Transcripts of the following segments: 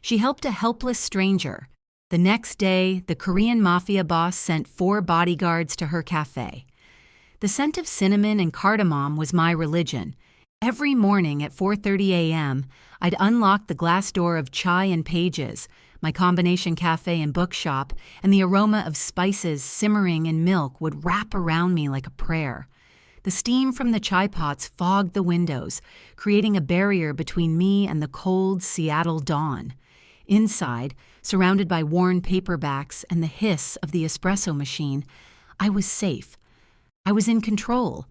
She helped a helpless stranger. The next day, the Korean Mafia boss sent 4 bodyguards to her cafe. The scent of cinnamon and cardamom was my religion. Every morning at 4:30 a.m., I'd unlock the glass door of Chai and Pages, my combination cafe and bookshop, and the aroma of spices simmering in milk would wrap around me like a prayer. The steam from the chai pots fogged the windows, creating a barrier between me and the cold Seattle dawn. Inside, surrounded by worn paperbacks and the hiss of the espresso machine, I was safe. I was in control.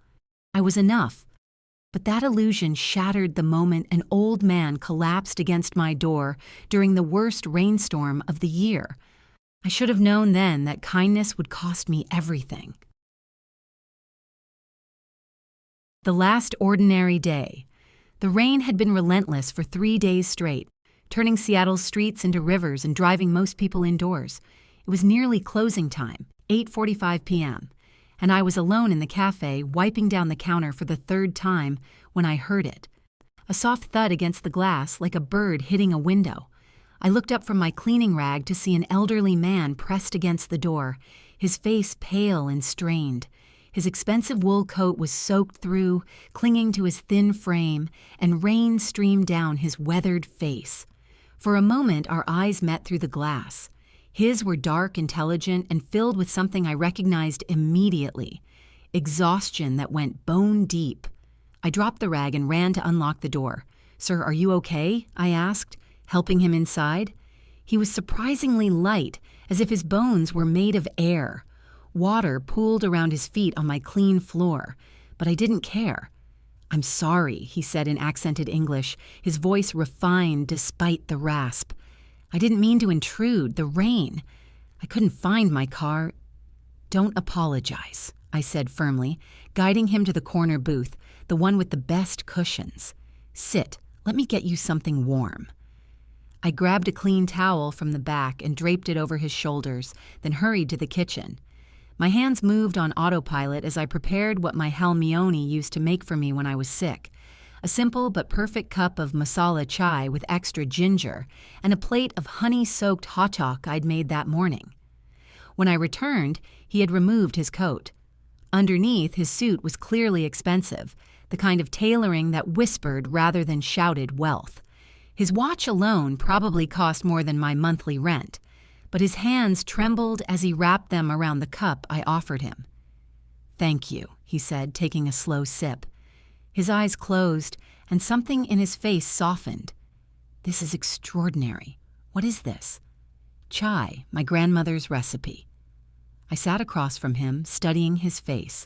I was enough. But that illusion shattered the moment an old man collapsed against my door during the worst rainstorm of the year. I should have known then that kindness would cost me everything. The last ordinary day. The rain had been relentless for 3 days straight, turning Seattle's streets into rivers and driving most people indoors. It was nearly closing time, 8:45 p.m., and I was alone in the cafe, wiping down the counter for the 3rd time when I heard it. A soft thud against the glass, like a bird hitting a window. I looked up from my cleaning rag to see an elderly man pressed against the door, his face pale and strained. His expensive wool coat was soaked through, clinging to his thin frame, and rain streamed down his weathered face. For a moment, our eyes met through the glass. His were dark, intelligent, and filled with something I recognized immediately: exhaustion that went bone deep. I dropped the rag and ran to unlock the door. "Sir, are you okay?" I asked, helping him inside. He was surprisingly light, as if his bones were made of air. Water pooled around his feet on my clean floor, but I didn't care. "I'm sorry," he said in accented English, his voice refined despite the rasp. "I didn't mean to intrude. The rain. I couldn't find my car." "Don't apologize," I said firmly, guiding him to the corner booth, the one with the best cushions. "Sit. Let me get you something warm." I grabbed a clean towel from the back and draped it over his shoulders, then hurried to the kitchen. My hands moved on autopilot as I prepared what my Halmione used to make for me when I was sick: a simple but perfect cup of masala chai with extra ginger, and a plate of honey-soaked hotteok I'd made that morning. When I returned, he had removed his coat. Underneath, his suit was clearly expensive, the kind of tailoring that whispered rather than shouted wealth. His watch alone probably cost more than my monthly rent, but his hands trembled as he wrapped them around the cup I offered him. "Thank you," he said, taking a slow sip. His eyes closed, and something in his face softened. "This is extraordinary. What is this?" "Chai, my grandmother's recipe." I sat across from him, studying his face.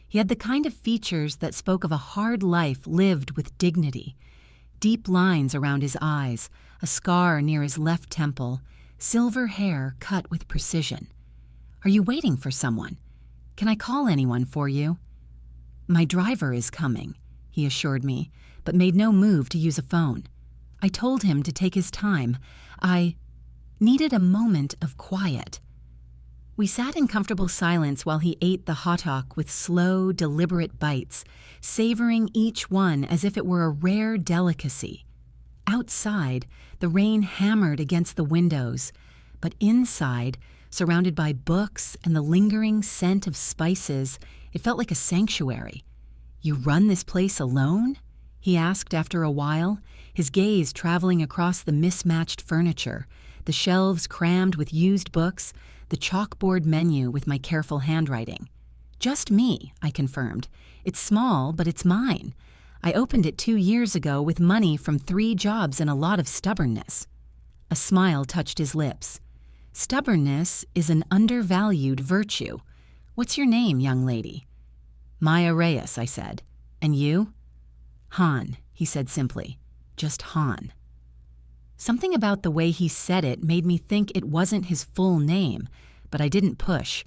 He had the kind of features that spoke of a hard life lived with dignity. Deep lines around his eyes, a scar near his left temple, silver hair cut with precision. "Are you waiting for someone? Can I call anyone for you?" "My driver is coming," he assured me, but made no move to use a phone. I told him to take his time. I needed a moment of quiet. We sat in comfortable silence while he ate the hotteok with slow, deliberate bites, savoring each one as if it were a rare delicacy. Outside, the rain hammered against the windows, but inside, surrounded by books and the lingering scent of spices, it felt like a sanctuary. "You run this place alone?" he asked after a while, his gaze traveling across the mismatched furniture, the shelves crammed with used books, the chalkboard menu with my careful handwriting. "Just me," I confirmed. "It's small, but it's mine. I opened it 2 years ago with money from 3 jobs and a lot of stubbornness." A smile touched his lips. "Stubbornness is an undervalued virtue. What's your name, young lady?" "Maya Reyes," I said. "And you?" "Han," he said simply. "Just Han." Something about the way he said it made me think it wasn't his full name, but I didn't push.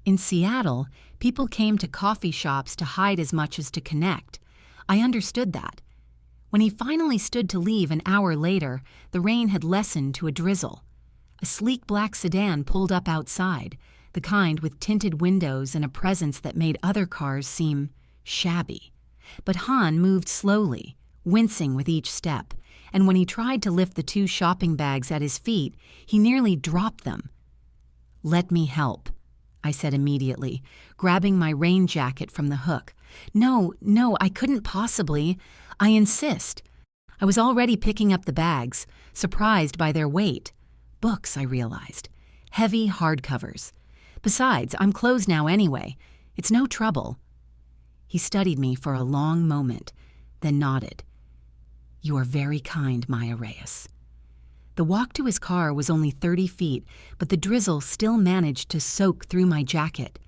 In Seattle, people came to coffee shops to hide as much as to connect. I understood that. When he finally stood to leave an hour later, the rain had lessened to a drizzle. A sleek black sedan pulled up outside, the kind with tinted windows and a presence that made other cars seem shabby. But Han moved slowly, wincing with each step, and when he tried to lift the 2 shopping bags at his feet, he nearly dropped them. "Let me help," I said immediately, grabbing my rain jacket from the hook. No, I couldn't possibly. I insist." I was already picking up the bags, surprised by their weight. Books, I realized. Heavy hardcovers. Besides, I'm closed now anyway. It's no trouble. He studied me for a long moment, then nodded. "You are very kind, Maya Reyes." The walk to his car was only 30 feet, but the drizzle still managed to soak through my jacket.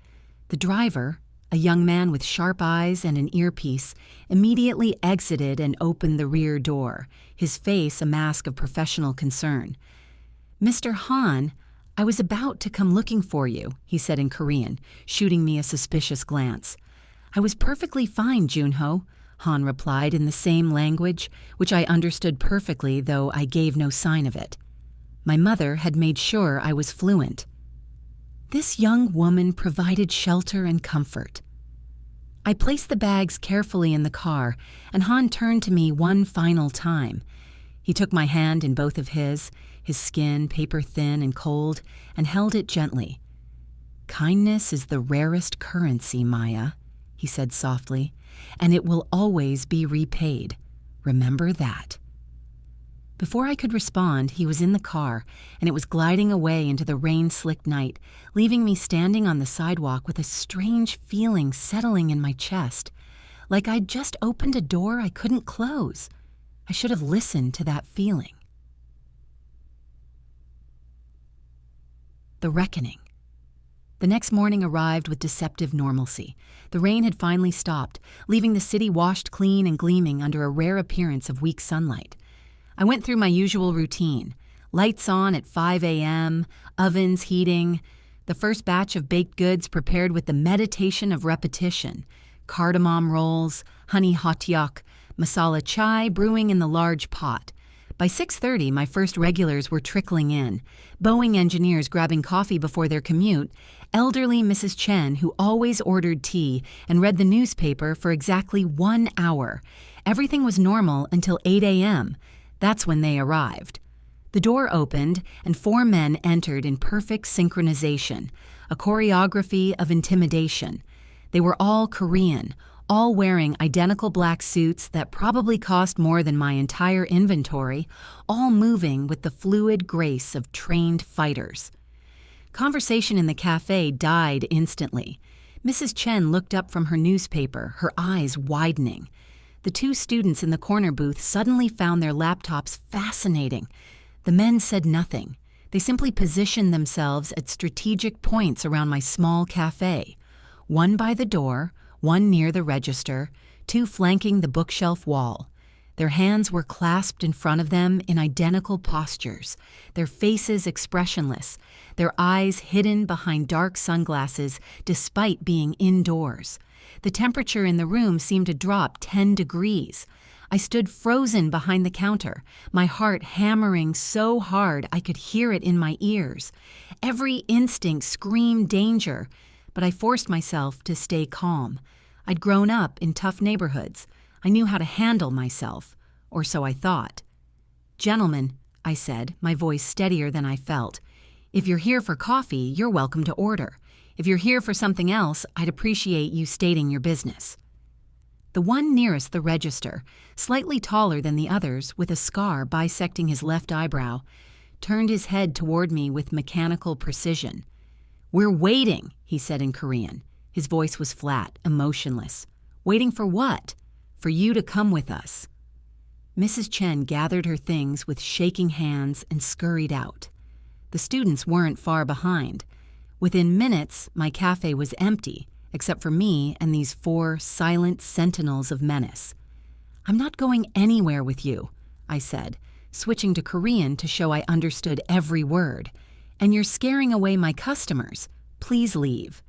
The driver, a young man with sharp eyes and an earpiece, immediately exited and opened the rear door, his face a mask of professional concern. "Mr. Han, I was about to come looking for you," he said in Korean, shooting me a suspicious glance. "I was perfectly fine, Junho," Han replied in the same language, which I understood perfectly, though I gave no sign of it. My mother had made sure I was fluent. This young woman provided shelter and comfort. I placed the bags carefully in the car, and Han turned to me one final time. He took my hand in both of his skin paper-thin and cold, and held it gently. "Kindness is the rarest currency, Maya," he said softly, "and it will always be repaid. Remember that." Before I could respond, he was in the car, and it was gliding away into the rain-slicked night, leaving me standing on the sidewalk with a strange feeling settling in my chest, like I'd just opened a door I couldn't close. I should have listened to that feeling. The reckoning. The next morning arrived with deceptive normalcy. The rain had finally stopped, leaving the city washed clean and gleaming under a rare appearance of weak sunlight. I went through my usual routine. Lights on at 5 a.m., ovens heating, the first batch of baked goods prepared with the meditation of repetition, cardamom rolls, honey hotteok, masala chai brewing in the large pot. By 6:30, my first regulars were trickling in, Boeing engineers grabbing coffee before their commute, elderly Mrs. Chen who always ordered tea and read the newspaper for exactly 1 hour. Everything was normal until 8 a.m. That's when they arrived. The door opened, and 4 men entered in perfect synchronization, a choreography of intimidation. They were all Korean, all wearing identical black suits that probably cost more than my entire inventory, all moving with the fluid grace of trained fighters. Conversation in the cafe died instantly. Mrs. Chen looked up from her newspaper, her eyes widening. The 2 students in the corner booth suddenly found their laptops fascinating. The men said nothing. They simply positioned themselves at strategic points around my small cafe, one by the door, one near the register, 2 flanking the bookshelf wall. Their hands were clasped in front of them in identical postures, their faces expressionless, their eyes hidden behind dark sunglasses despite being indoors. The temperature in the room seemed to drop 10 degrees. I stood frozen behind the counter, my heart hammering so hard I could hear it in my ears. Every instinct screamed danger, but I forced myself to stay calm. I'd grown up in tough neighborhoods. I knew how to handle myself, or so I thought. "Gentlemen," I said, my voice steadier than I felt, "if you're here for coffee, you're welcome to order. If you're here for something else, I'd appreciate you stating your business." The one nearest the register, slightly taller than the others, with a scar bisecting his left eyebrow, turned his head toward me with mechanical precision. "We're waiting," he said in Korean. His voice was flat, emotionless. "Waiting for what?" "For you to come with us." Mrs. Chen gathered her things with shaking hands and scurried out. The students weren't far behind. Within minutes, my cafe was empty, except for me and these 4 silent sentinels of menace. "I'm not going anywhere with you," I said, switching to Korean to show I understood every word. "And you're scaring away my customers. Please leave."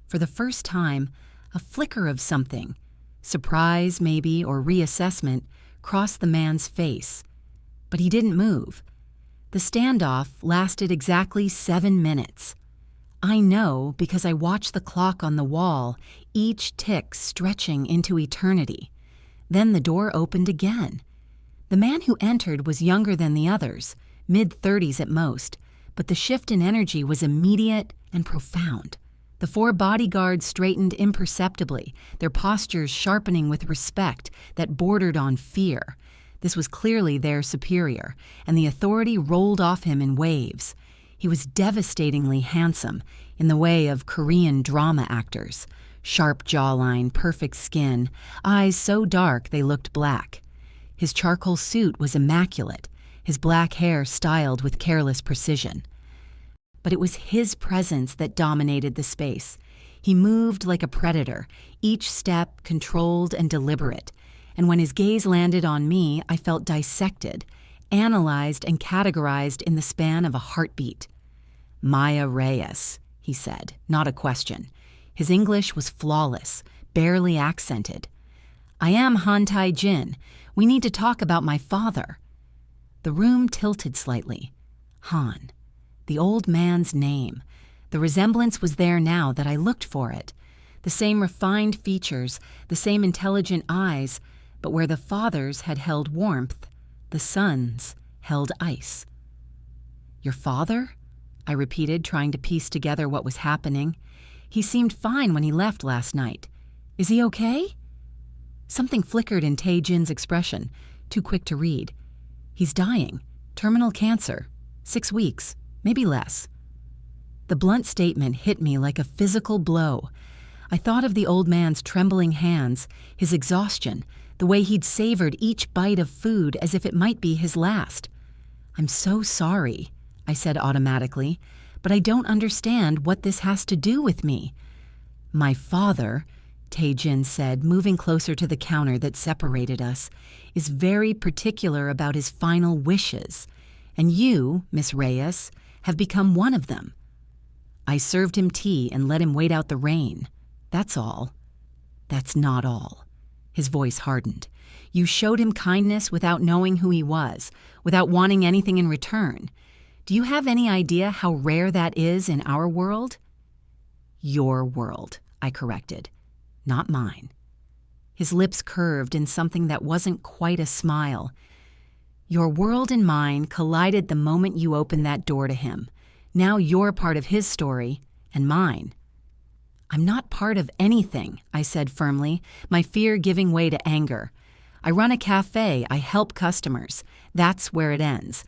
For the first time, a flicker of something, surprise maybe or reassessment, crossed the man's face. But he didn't move. The standoff lasted exactly 7 minutes. I know because I watched the clock on the wall, each tick stretching into eternity. Then the door opened again. The man who entered was younger than the others, mid-30s at most, but the shift in energy was immediate and profound. The 4 bodyguards straightened imperceptibly, their postures sharpening with respect that bordered on fear. This was clearly their superior, and the authority rolled off him in waves. He was devastatingly handsome, in the way of Korean drama actors. Sharp jawline, perfect skin, eyes so dark they looked black. His charcoal suit was immaculate, his black hair styled with careless precision. But it was his presence that dominated the space. He moved like a predator, each step controlled and deliberate, and when his gaze landed on me, I felt dissected, analyzed and categorized in the span of a heartbeat. "Maya Reyes," he said, not a question. His English was flawless, barely accented. "I am Han Tai-jin. We need to talk about my father." The room tilted slightly. Han. The old man's name. The resemblance was there now that I looked for it. The same refined features, the same intelligent eyes, but where the father's had held warmth, the son's held ice. "Your father?" I repeated, trying to piece together what was happening. "He seemed fine when he left last night. Is he okay?" Something flickered in Tae-jin's expression, too quick to read. "He's dying. Terminal cancer. 6 weeks, maybe less." The blunt statement hit me like a physical blow. I thought of the old man's trembling hands, his exhaustion, the way he'd savored each bite of food as if it might be his last. "I'm so sorry," I said automatically, "but I don't understand what this has to do with me." "My father," Tae-jin said, moving closer to the counter that separated us, "is very particular about his final wishes, and you, Miss Reyes, have become one of them. I served him tea and let him wait out the rain. That's all." "That's not all." His voice hardened. "You showed him kindness without knowing who he was, without wanting anything in return. Do you have any idea how rare that is in our world?" "Your world," I corrected, "not mine." His lips curved in something that wasn't quite a smile. "Your world and mine collided the moment you opened that door to him. Now you're part of his story, and mine." "I'm not part of anything," I said firmly, my fear giving way to anger. "I run a cafe, I help customers. That's where it ends.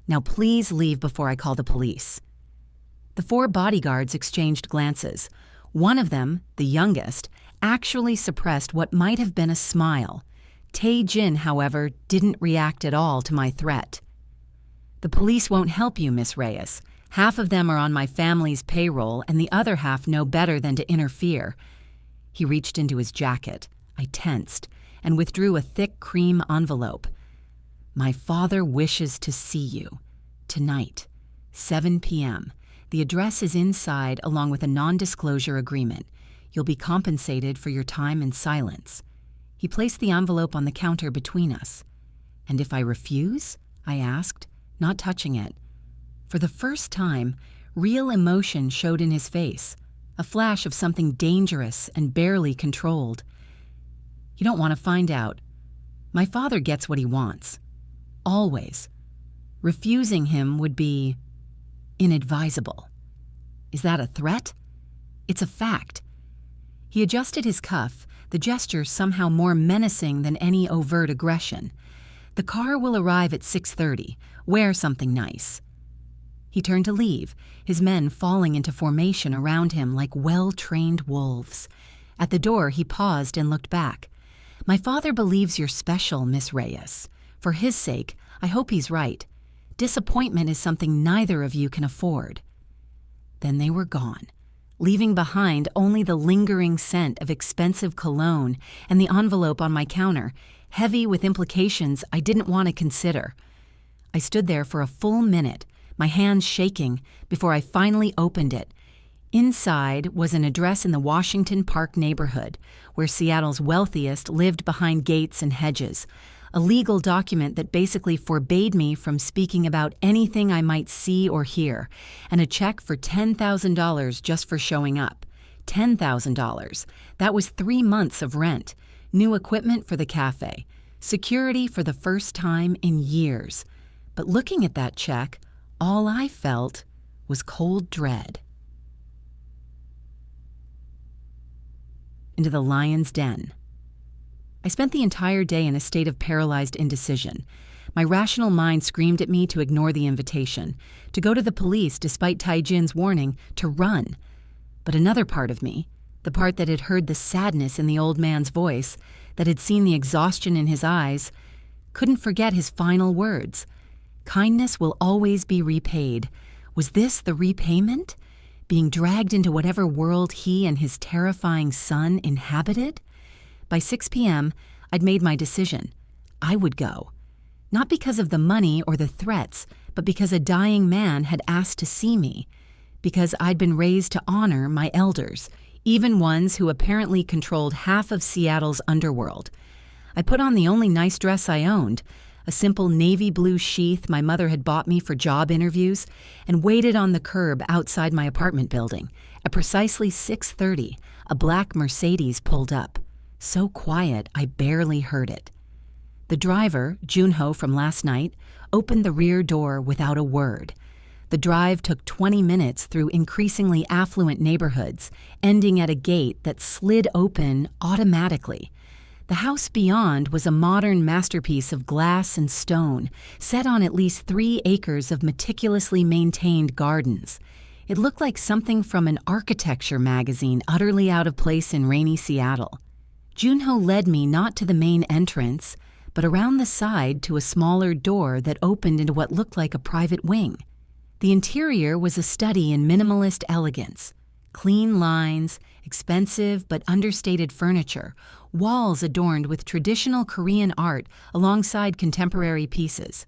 Now please leave before I call the police." The 4 bodyguards exchanged glances. One of them, the youngest, actually suppressed what might have been a smile. Tae-jin, however, didn't react at all to my threat. "The police won't help you, Miss Reyes. Half of them are on my family's payroll, and the other half know better than to interfere." He reached into his jacket. I tensed and withdrew a thick cream envelope. "My father wishes to see you. Tonight, 7 p.m. The address is inside along with a non-disclosure agreement. You'll be compensated for your time in silence." He placed the envelope on the counter between us. "And if I refuse?" I asked, not touching it. For the first time, real emotion showed in his face, a flash of something dangerous and barely controlled. "You don't want to find out. My father gets what he wants. Always. Refusing him would be inadvisable." "Is that a threat?" "It's a fact." He adjusted his cuff, the gesture somehow more menacing than any overt aggression. "The car will arrive at 6:30. Wear something nice." He turned to leave, his men falling into formation around him like well-trained wolves. At the door, he paused and looked back. "My father believes you're special, Miss Reyes. For his sake, I hope he's right. Disappointment is something neither of you can afford." Then they were gone, leaving behind only the lingering scent of expensive cologne and the envelope on my counter, heavy with implications I didn't want to consider. I stood there for a full minute, my hands shaking, before I finally opened it. Inside was an address in the Washington Park neighborhood, where Seattle's wealthiest lived behind gates and hedges, a legal document that basically forbade me from speaking about anything I might see or hear, and a check for $10,000 just for showing up. $10,000. That was 3 months of rent, new equipment for the cafe, Security for the first time in years. But looking at that check, all I felt was cold dread. Into the lion's den. I spent the entire day in a state of paralyzed indecision. My rational mind screamed at me to ignore the invitation, to go to the police despite Tai-Jin's warning, to run. But another part of me, the part that had heard the sadness in the old man's voice, that had seen the exhaustion in his eyes, couldn't forget his final words. Kindness will always be repaid. Was this the repayment? Being dragged into whatever world he and his terrifying son inhabited? By 6 p.m., I'd made my decision. I would go. Not because of the money or the threats, but because a dying man had asked to see me. Because I'd been raised to honor my elders, even ones who apparently controlled half of Seattle's underworld. I put on the only nice dress I owned, a simple navy blue sheath my mother had bought me for job interviews, and waited on the curb outside my apartment building. At precisely 6:30, a black Mercedes pulled up. So quiet, I barely heard it. The driver, Junho from last night, opened the rear door without a word. The drive took 20 minutes through increasingly affluent neighborhoods, ending at a gate that slid open automatically. The house beyond was a modern masterpiece of glass and stone, set on at least 3 acres of meticulously maintained gardens. It looked like something from an architecture magazine utterly out of place in rainy Seattle. Junho led me not to the main entrance, but around the side to a smaller door that opened into what looked like a private wing. The interior was a study in minimalist elegance. Clean lines, expensive but understated furniture, walls adorned with traditional Korean art alongside contemporary pieces.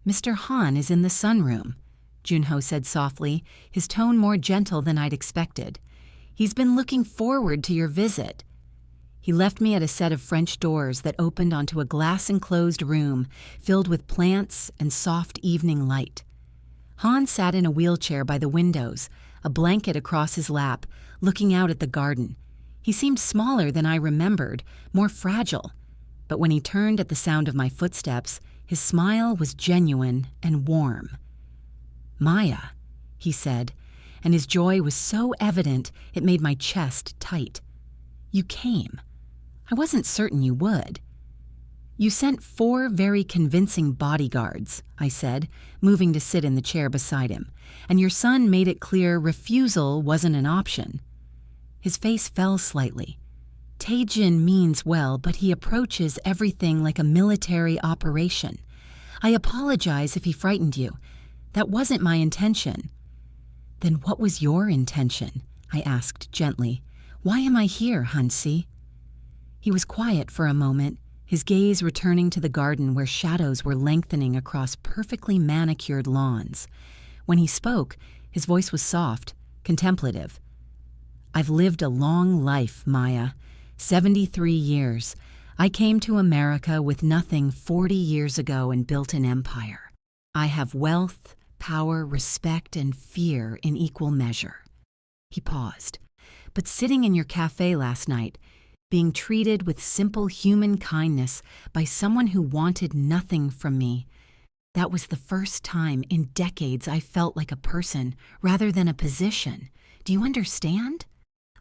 "Mr. Han is in the sunroom," Junho said softly, his tone more gentle than I'd expected. "He's been looking forward to your visit." He left me at a set of French doors that opened onto a glass-enclosed room filled with plants and soft evening light. Han sat in a wheelchair by the windows, a blanket across his lap, looking out at the garden. He seemed smaller than I remembered, more fragile. But when he turned at the sound of my footsteps, his smile was genuine and warm. "Maya," he said, and his joy was so evident it made my chest tight. "You came. I wasn't certain you would." "You sent 4 very convincing bodyguards," I said, moving to sit in the chair beside him, "and your son made it clear refusal wasn't an option." His face fell slightly. "Tai-Jin means well, but he approaches everything like a military operation. I apologize if he frightened you. That wasn't my intention." "Then what was your intention?" I asked gently. "Why am I here, Hansi?" He was quiet for a moment, his gaze returning to the garden where shadows were lengthening across perfectly manicured lawns. When he spoke, his voice was soft, contemplative. "I've lived a long life, Maya. 73 years. I came to America with nothing 40 years ago and built an empire. I have wealth, power, respect, and fear in equal measure." He paused. "But sitting in your cafe last night, being treated with simple human kindness by someone who wanted nothing from me, that was the first time in decades I felt like a person rather than a position. Do you understand?"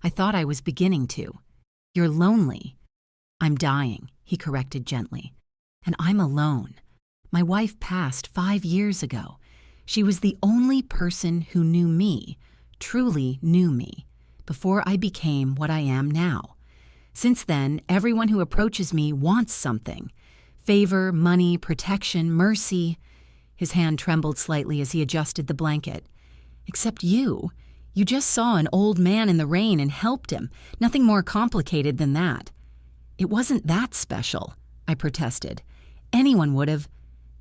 I thought I was beginning to. "You're lonely." "I'm dying," he corrected gently. "And I'm alone. My wife passed 5 years ago. She was the only person who knew me, truly knew me, before I became what I am now. Since then, everyone who approaches me wants something. Favor, money, protection, mercy." His hand trembled slightly as he adjusted the blanket. "Except you. You just saw an old man in the rain and helped him. Nothing more complicated than that." "It wasn't that special," I protested. "Anyone would have—"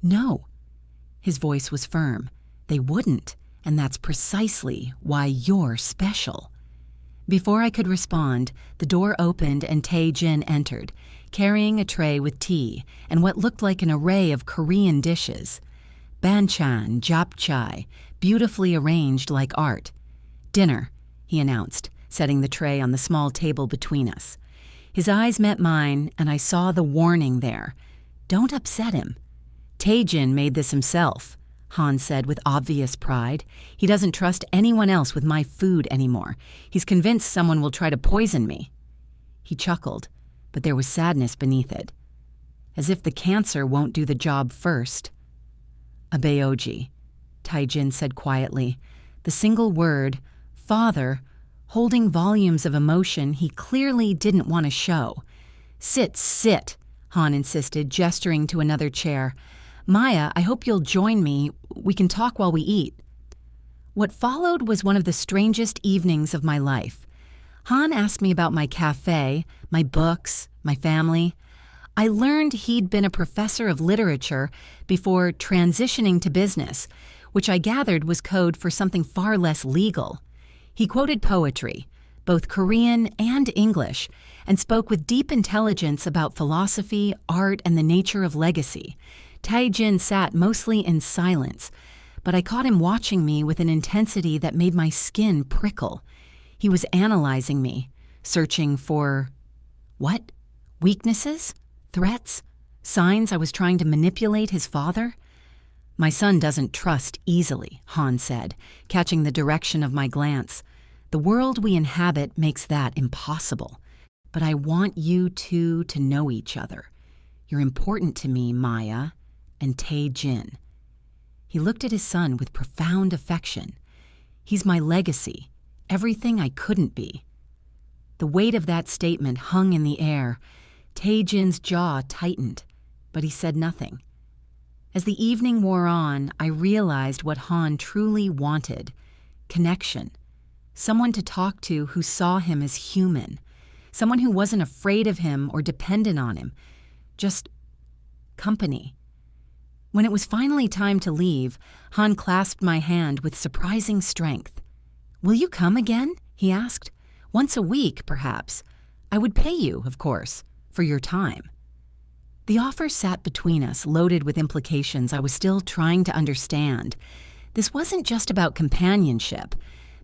"No." His voice was firm. "They wouldn't, and that's precisely why you're special." Before I could respond, the door opened and Tai-Jin entered, carrying a tray with tea and what looked like an array of Korean dishes. Banchan, japchae, beautifully arranged like art. "Dinner," he announced, setting the tray on the small table between us. His eyes met mine, and I saw the warning there. Don't upset him. Tae-jin made this himself, Han said with obvious pride. He doesn't trust anyone else with my food anymore. He's convinced someone will try to poison me. He chuckled, but there was sadness beneath it. As if the cancer won't do the job first. Abeoji, Tae-jin said quietly. The single word, father, holding volumes of emotion he clearly didn't want to show. Sit, Han insisted, gesturing to another chair. Maya, I hope you'll join me. We can talk while we eat. What followed was one of the strangest evenings of my life. Han asked me about my cafe, my books, my family. I learned he'd been a professor of literature before transitioning to business, which I gathered was code for something far less legal. He quoted poetry, both Korean and English, and spoke with deep intelligence about philosophy, art, and the nature of legacy. Tae-jin sat mostly in silence, but I caught him watching me with an intensity that made my skin prickle. He was analyzing me, searching for... what? Weaknesses? Threats? Signs I was trying to manipulate his father? My son doesn't trust easily, Han said, catching the direction of my glance. The world we inhabit makes that impossible. But I want you two to know each other. You're important to me, Maya, and Tae-jin. He looked at his son with profound affection. He's my legacy, everything I couldn't be. The weight of that statement hung in the air. Tae-jin's jaw tightened, but he said nothing. As the evening wore on, I realized what Han truly wanted: connection. Someone to talk to who saw him as human. Someone who wasn't afraid of him or dependent on him. Just company. When it was finally time to leave, Han clasped my hand with surprising strength. "Will you come again?" he asked. "Once a week, perhaps. I would pay you, of course, for your time." The offer sat between us, loaded with implications I was still trying to understand. This wasn't just about companionship.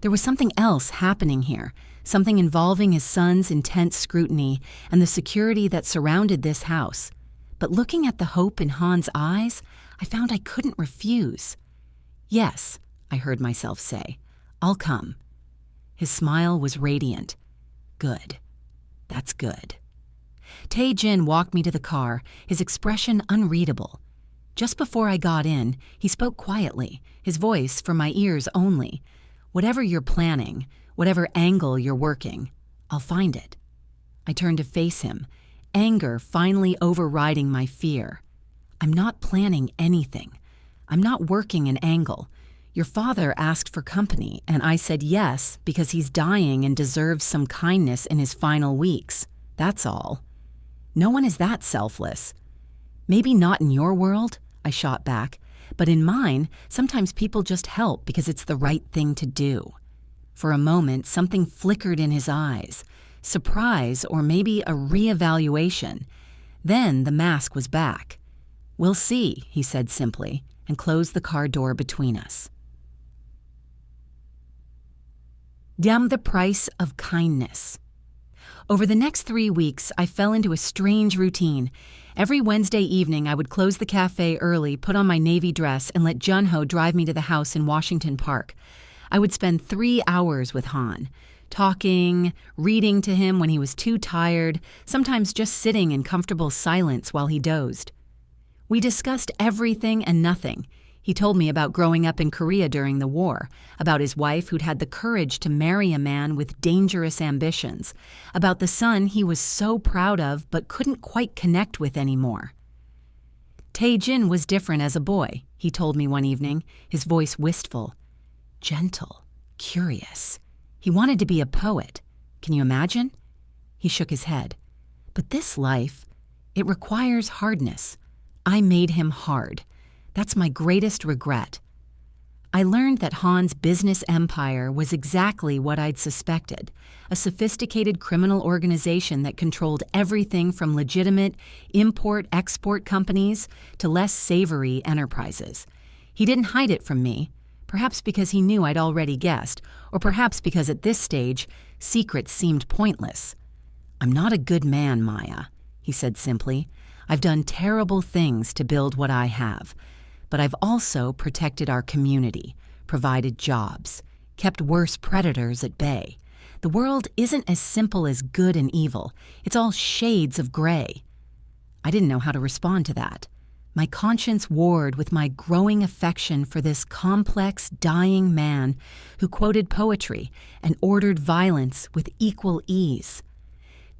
There was something else happening here, something involving his son's intense scrutiny and the security that surrounded this house. But looking at the hope in Han's eyes, I found I couldn't refuse. "Yes," I heard myself say, "I'll come." His smile was radiant. "Good. That's good." Tae-jin walked me to the car, his expression unreadable. Just before I got in, he spoke quietly, his voice for my ears only. "Whatever you're planning, whatever angle you're working, I'll find it." I turned to face him, anger finally overriding my fear. "I'm not planning anything. I'm not working an angle. Your father asked for company, and I said yes because he's dying and deserves some kindness in his final weeks. That's all. No one is that selfless." "Maybe not in your world," I shot back, "but in mine, sometimes people just help because it's the right thing to do." For a moment, something flickered in his eyes, surprise or maybe a reevaluation. Then the mask was back. "We'll see," he said simply, and closed the car door between us. Damn the price of kindness. Over the next 3 weeks, I fell into a strange routine. Every Wednesday evening, I would close the cafe early, put on my navy dress, and let Junho drive me to the house in Washington Park. I would spend 3 hours with Han, talking, reading to him when he was too tired, sometimes just sitting in comfortable silence while he dozed. We discussed everything and nothing. He told me about growing up in Korea during the war, about his wife who'd had the courage to marry a man with dangerous ambitions, about the son he was so proud of but couldn't quite connect with anymore. Tae-jin was different as a boy, he told me one evening, his voice wistful. Gentle, curious. He wanted to be a poet. Can you imagine? He shook his head. But this life, it requires hardness. I made him hard. That's my greatest regret. I learned that Han's business empire was exactly what I'd suspected, a sophisticated criminal organization that controlled everything from legitimate import-export companies to less savory enterprises. He didn't hide it from me, perhaps because he knew I'd already guessed, or perhaps because at this stage, secrets seemed pointless. "I'm not a good man, Maya," he said simply. "I've done terrible things to build what I have, but I've also protected our community, provided jobs, kept worse predators at bay. The world isn't as simple as good and evil. It's all shades of gray." I didn't know how to respond to that. My conscience warred with my growing affection for this complex, dying man who quoted poetry and ordered violence with equal ease.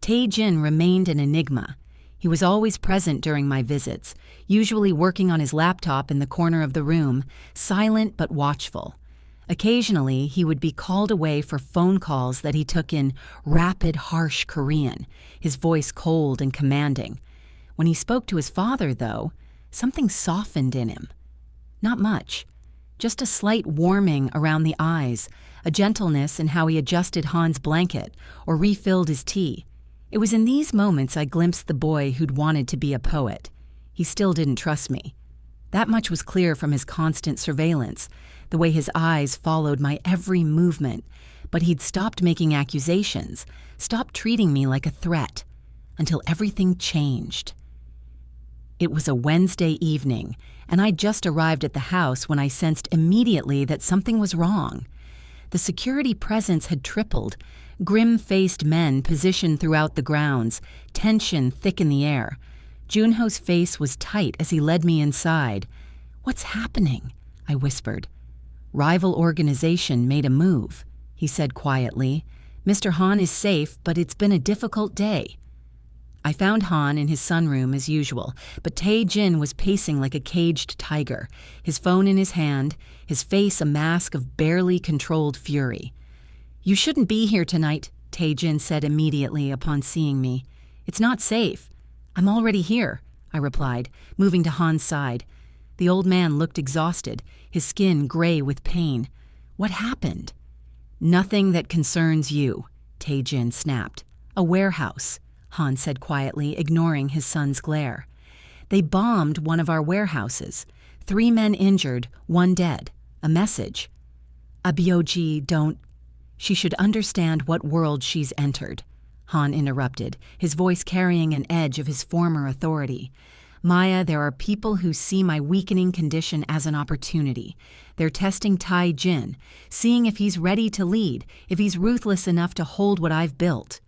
Tae-jin remained an enigma. He was always present during my visits, usually working on his laptop in the corner of the room, silent but watchful. Occasionally, he would be called away for phone calls that he took in rapid, harsh Korean, his voice cold and commanding. When he spoke to his father, though, something softened in him. Not much. Just a slight warming around the eyes, a gentleness in how he adjusted Han's blanket or refilled his tea. It was in these moments I glimpsed the boy who'd wanted to be a poet. He still didn't trust me. That much was clear from his constant surveillance, the way his eyes followed my every movement, but he'd stopped making accusations, stopped treating me like a threat, until everything changed. It was a Wednesday evening, and I'd just arrived at the house when I sensed immediately that something was wrong. The security presence had tripled, grim-faced men positioned throughout the grounds, tension thick in the air. Junho's face was tight as he led me inside. "What's happening?" I whispered. "Rival organization made a move," he said quietly. "Mr. Han is safe, but it's been a difficult day." I found Han in his sunroom as usual, but Tae-jin was pacing like a caged tiger, his phone in his hand, his face a mask of barely controlled fury. "You shouldn't be here tonight," Tae-jin said immediately upon seeing me. "It's not safe." "I'm already here," I replied, moving to Han's side. The old man looked exhausted, his skin gray with pain. "What happened?" "Nothing that concerns you," Tae-jin snapped. "A warehouse," Han said quietly, ignoring his son's glare. "They bombed one of our warehouses. 3 men injured, 1 dead. A message." "Abyoji, don't—" "She should understand what world she's entered," Han interrupted, his voice carrying an edge of his former authority. "Maya, there are people who see my weakening condition as an opportunity. They're testing Tae-jin, seeing if he's ready to lead, if he's ruthless enough to hold what I've built."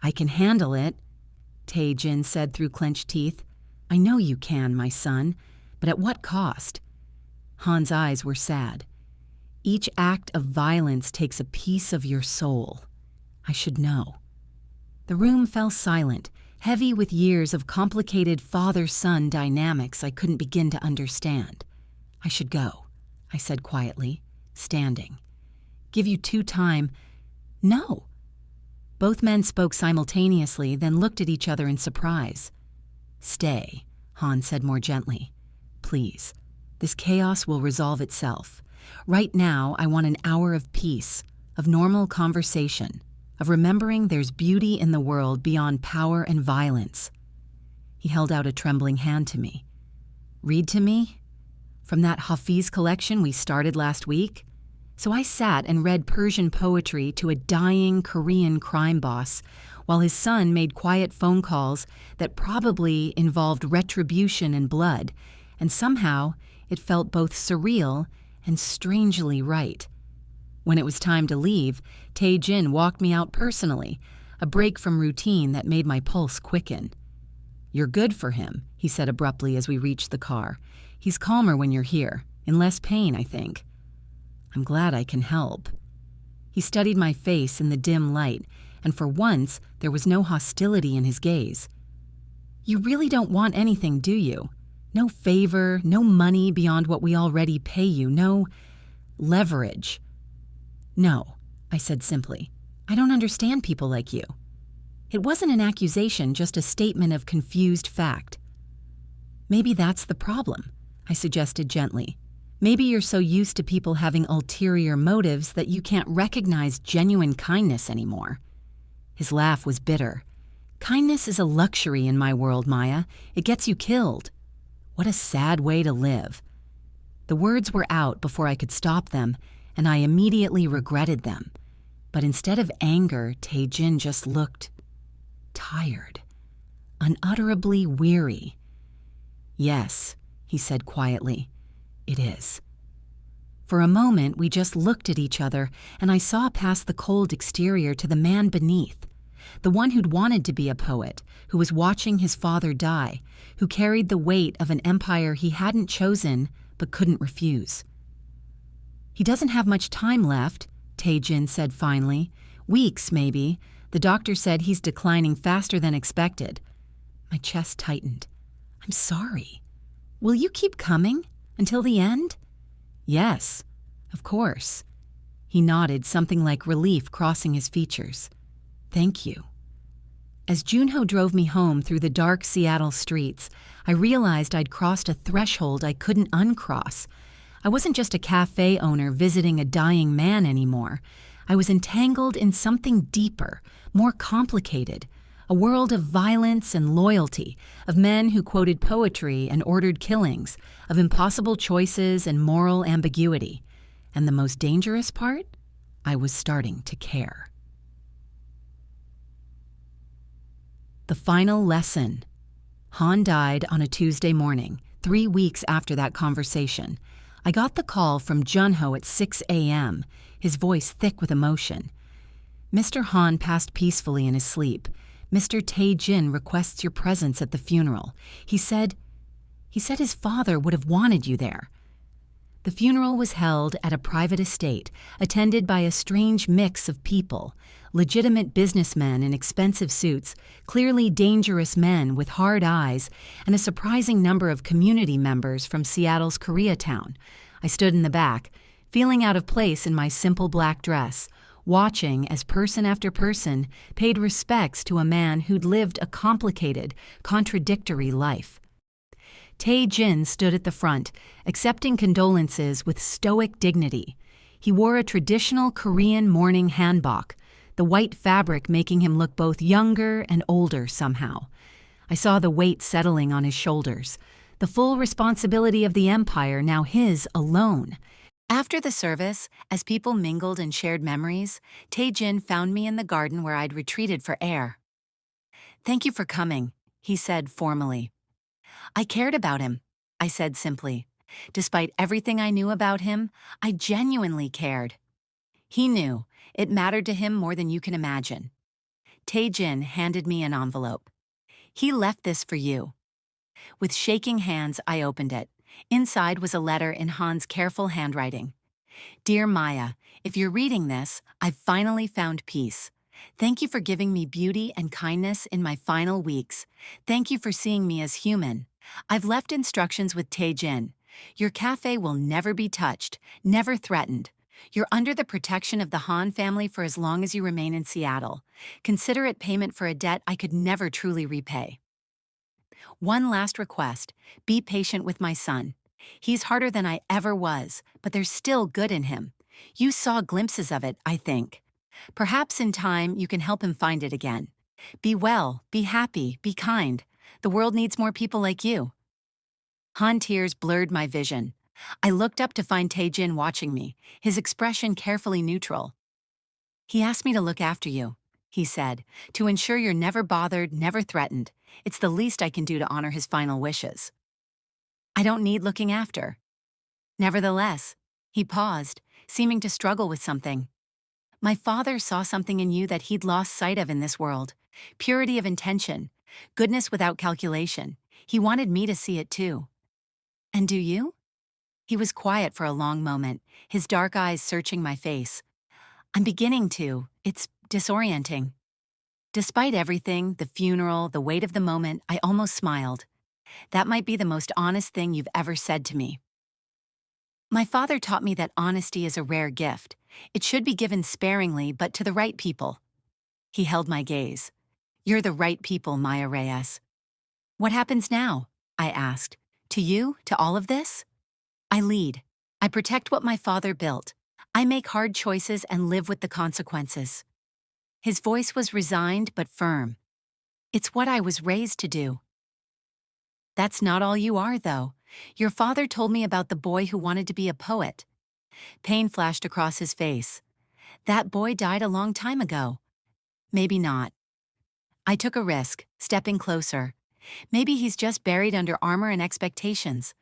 "I can handle it," Tae-jin said through clenched teeth. "I know you can, my son, but at what cost?" Han's eyes were sad. "Each act of violence takes a piece of your soul. I should know." The room fell silent, heavy with years of complicated father-son dynamics I couldn't begin to understand. "I should go," I said quietly, standing. "Give you 2 time—" "No." Both men spoke simultaneously, then looked at each other in surprise. "Stay," Han said more gently. "Please. This chaos will resolve itself. Right now, I want an hour of peace, of normal conversation, of remembering there's beauty in the world beyond power and violence." He held out a trembling hand to me. "Read to me? From that Hafiz collection we started last week?" So I sat and read Persian poetry to a dying Korean crime boss, while his son made quiet phone calls that probably involved retribution and blood, and somehow it felt both surreal and strangely right. When it was time to leave, Tae-jin walked me out personally, a break from routine that made my pulse quicken. "You're good for him," he said abruptly as we reached the car. "He's calmer when you're here, in less pain, I think." "I'm glad I can help." He studied my face in the dim light, and for once there was no hostility in his gaze. "You really don't want anything, do you? No favor, no money beyond what we already pay you, no leverage." "No," I said simply. "I don't understand people like you." It wasn't an accusation, just a statement of confused fact. "Maybe that's the problem," I suggested gently. "Maybe you're so used to people having ulterior motives that you can't recognize genuine kindness anymore." His laugh was bitter. "Kindness is a luxury in my world, Maya. It gets you killed." What a sad way to live. The words were out before I could stop them, and I immediately regretted them. But instead of anger, Tae-jin just looked tired, unutterably weary. "Yes," he said quietly, "it is." For a moment, we just looked at each other, and I saw past the cold exterior to the man beneath, the one who'd wanted to be a poet, who was watching his father die, who carried the weight of an empire he hadn't chosen but couldn't refuse. "He doesn't have much time left," Tae-jin said finally. "Weeks, maybe. The doctor said he's declining faster than expected." My chest tightened. "I'm sorry. Will you keep coming? Until the end?" "Yes, of course." He nodded, something like relief crossing his features. "Thank you." As Junho drove me home through the dark Seattle streets, I realized I'd crossed a threshold I couldn't uncross. I wasn't just a cafe owner visiting a dying man anymore. I was entangled in something deeper, more complicated, a world of violence and loyalty, of men who quoted poetry and ordered killings, of impossible choices and moral ambiguity. And the most dangerous part? I was starting to care. The final lesson. Han died on a Tuesday morning, 3 weeks after that conversation. I got the call from Junho at 6 a.m., his voice thick with emotion. "Mr. Han passed peacefully in his sleep. Mr. Tae-jin requests your presence at the funeral. He said his father would have wanted you there." The funeral was held at a private estate, attended by a strange mix of people, legitimate businessmen in expensive suits, clearly dangerous men with hard eyes, and a surprising number of community members from Seattle's Koreatown. I stood in the back, feeling out of place in my simple black dress, watching as person after person paid respects to a man who'd lived a complicated, contradictory life. Tae-jin stood at the front, accepting condolences with stoic dignity. He wore a traditional Korean mourning hanbok, the white fabric making him look both younger and older somehow. I saw the weight settling on his shoulders, the full responsibility of the empire now his alone. After the service, as people mingled and shared memories, Tae-jin found me in the garden where I'd retreated for air. "Thank you for coming," he said formally. "I cared about him," I said simply. Despite everything I knew about him, I genuinely cared. He knew. It mattered to him more than you can imagine. Tae-jin handed me an envelope. "He left this for you." With shaking hands, I opened it. Inside was a letter in Han's careful handwriting. "Dear Maya, if you're reading this, I've finally found peace. Thank you for giving me beauty and kindness in my final weeks. Thank you for seeing me as human. I've left instructions with Tae-jin. Your cafe will never be touched, never threatened. You're under the protection of the Han family for as long as you remain in Seattle. Consider it payment for a debt I could never truly repay. One last request, be patient with my son. He's harder than I ever was, but there's still good in him. You saw glimpses of it, I think. Perhaps in time you can help him find it again. Be well, be happy, be kind. The world needs more people like you." Han tears blurred my vision. I looked up to find Tae-jin watching me, his expression carefully neutral. "He asked me to look after you," he said, "to ensure you're never bothered, never threatened. It's the least I can do to honor his final wishes." "I don't need looking after." Nevertheless, he paused, seeming to struggle with something. "My father saw something in you that he'd lost sight of in this world. Purity of intention, goodness without calculation. He wanted me to see it too." "And do you?" He was quiet for a long moment, his dark eyes searching my face. "I'm beginning to. It's disorienting." Despite everything, the funeral, the weight of the moment, I almost smiled. "That might be the most honest thing you've ever said to me." My father taught me that honesty is a rare gift. It should be given sparingly, but to the right people. He held my gaze. "You're the right people, Maya Reyes." "What happens now?" I asked. "To you, to all of this?" "I lead. I protect what my father built. I make hard choices and live with the consequences." His voice was resigned but firm. "It's what I was raised to do." "That's not all you are, though. Your father told me about the boy who wanted to be a poet." Pain flashed across his face. "That boy died a long time ago." "Maybe not." I took a risk, stepping closer. Maybe he's just buried under armor and expectations.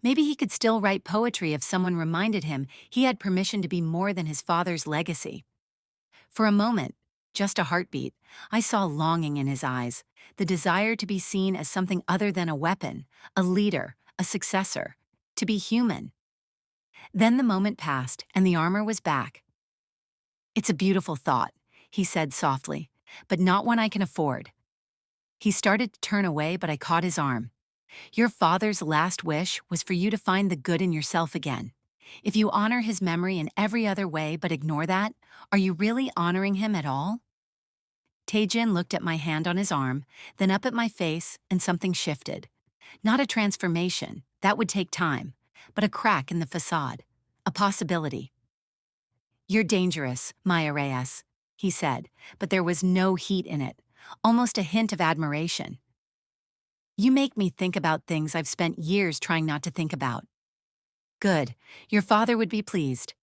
Maybe he could still write poetry if someone reminded him he had permission to be more than his father's legacy. For a moment, just a heartbeat, I saw longing in his eyes, the desire to be seen as something other than a weapon, a leader, a successor, to be human. Then the moment passed, and the armor was back. "It's a beautiful thought," he said softly, "but not one I can afford." He started to turn away, but I caught his arm. "Your father's last wish was for you to find the good in yourself again. If you honor his memory in every other way but ignore that, are you really honoring him at all?" Taejin looked at my hand on his arm, then up at my face, and something shifted. Not a transformation, that would take time, but a crack in the facade. A possibility. "You're dangerous, Maya Reyes," he said, but there was no heat in it, almost a hint of admiration. "You make me think about things I've spent years trying not to think about." "Good. Your father would be pleased."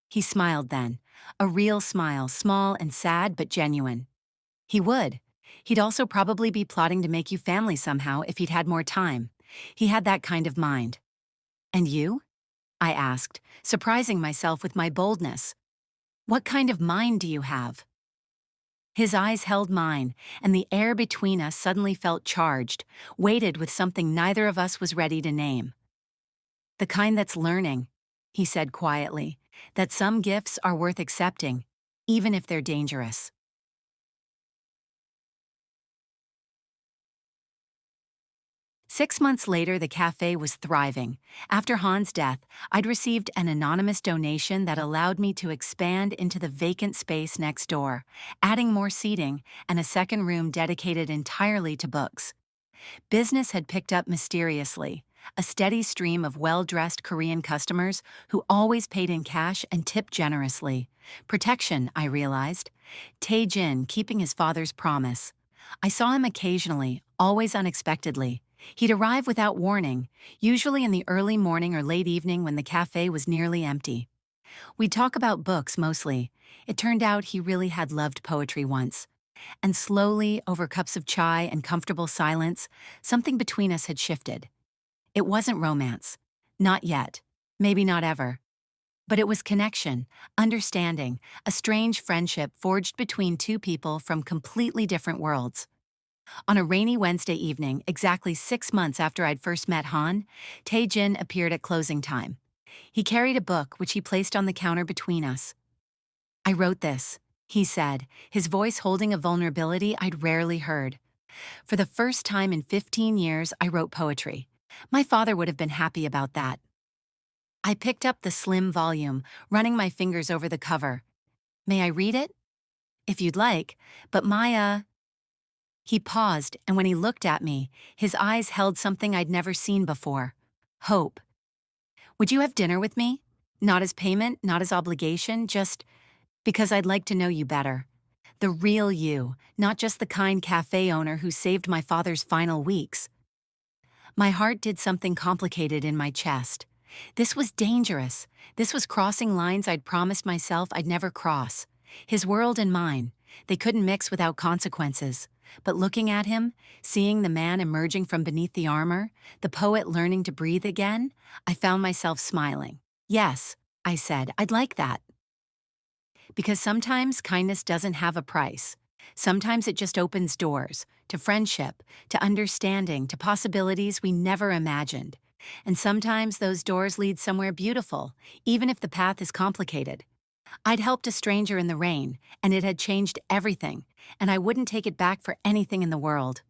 He smiled then, a real smile, small and sad but genuine. "He would. He'd also probably be plotting to make you family somehow if he'd had more time. He had that kind of mind." "And you?" I asked, surprising myself with my boldness. "What kind of mind do you have?" His eyes held mine, and the air between us suddenly felt charged, weighted with something neither of us was ready to name. "The kind that's learning," he said quietly, "that some gifts are worth accepting, even if they're dangerous." 6 months later, the cafe was thriving. After Han's death, I'd received an anonymous donation that allowed me to expand into the vacant space next door, adding more seating and a second room dedicated entirely to books. Business had picked up mysteriously, a steady stream of well-dressed Korean customers who always paid in cash and tipped generously. Protection, I realized. Tae-jin keeping his father's promise. I saw him occasionally, always unexpectedly. He'd arrive without warning, usually in the early morning or late evening when the cafe was nearly empty. We'd talk about books mostly. It turned out he really had loved poetry once. And slowly, over cups of chai and comfortable silence, something between us had shifted. It wasn't romance. Not yet. Maybe not ever. But it was connection, understanding, a strange friendship forged between two people from completely different worlds. On a rainy Wednesday evening, exactly 6 months after I'd first met Han, Tae-jin appeared at closing time. He carried a book which he placed on the counter between us. "I wrote this," he said, his voice holding a vulnerability I'd rarely heard. "For the first time in 15 years, I wrote poetry. My father would have been happy about that." I picked up the slim volume, running my fingers over the cover. "May I read it?" "If you'd like, but Maya—" He paused, and when he looked at me, his eyes held something I'd never seen before. Hope. "Would you have dinner with me? Not as payment, not as obligation, just because I'd like to know you better. The real you, not just the kind cafe owner who saved my father's final weeks." My heart did something complicated in my chest. This was dangerous. This was crossing lines I'd promised myself I'd never cross. His world and mine. They couldn't mix without consequences. But looking at him, seeing the man emerging from beneath the armor, the poet learning to breathe again, I found myself smiling. "Yes," I said, "I'd like that." Because sometimes kindness doesn't have a price. Sometimes it just opens doors, to friendship, to understanding, to possibilities we never imagined. And sometimes those doors lead somewhere beautiful, even if the path is complicated. I'd helped a stranger in the rain, and it had changed everything, and I wouldn't take it back for anything in the world.